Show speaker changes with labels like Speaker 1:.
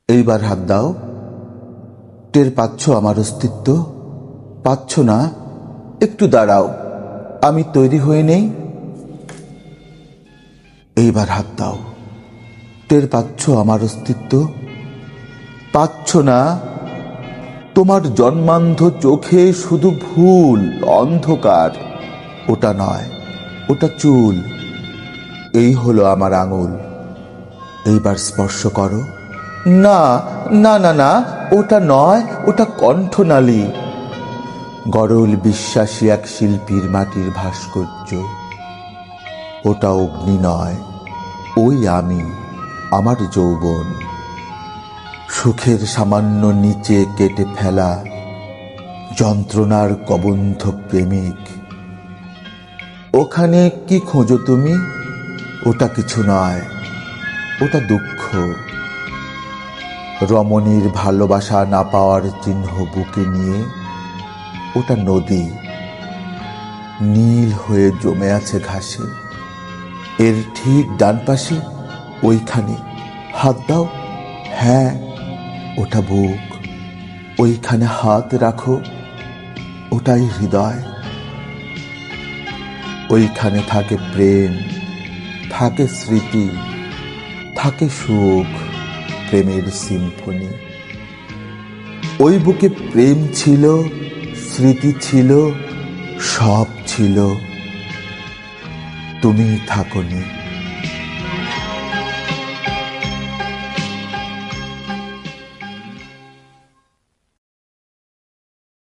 Speaker 1: এইবার হাত দাও। টের পাচ্ছ আমার অস্তিত্ব? পাচ্ছ না? একটু দাঁড়াও, আমি তৈরি হয়ে নেই। এইবার হাত দাও। টের পাচ্ছ আমার অস্তিত্ব? পাচ্ছ না? তোমার জন্মান্ধ চোখে শুধু ভুল, অন্ধকার। ওটা নয়, ওটা চুল। এই হলো আমার আঙুল। এইবার স্পর্শ করো। না না না না, ওটা নয়, ওটা কণ্ঠনালী। গরল বিশ্বাসী এক শিল্পীর মাটির ভাস্কর্য। ওটা অগ্নি নয়, ওই আমি, আমার যৌবন। সুখের সামান্য নিচে কেটে ফেলা যন্ত্রণার কবন্ধ প্রেমিক। ওখানে কি খোঁজো তুমি? ওটা কিছু নয়, ওটা দুঃখ। রমণীর ভালোবাসা না পাওয়ার চিহ্ন বুকে নিয়ে। ওটা নদী, নীল হয়ে জমে আছে ঘাসে। এর ঠিক ডান পাশে, ওইখানে হাত দাও। হ্যাঁ, ওটা বুক। ওইখানে হাত রাখো। ওটাই হৃদয়। ওইখানে থাকে প্রেম, থাকে স্মৃতি, থাকে সুখ, প্রেমের সিম্ফনি। ওই বুকে প্রেম ছিল, স্মৃতি ছিল, সব ছিল। তুমি থাকোনি।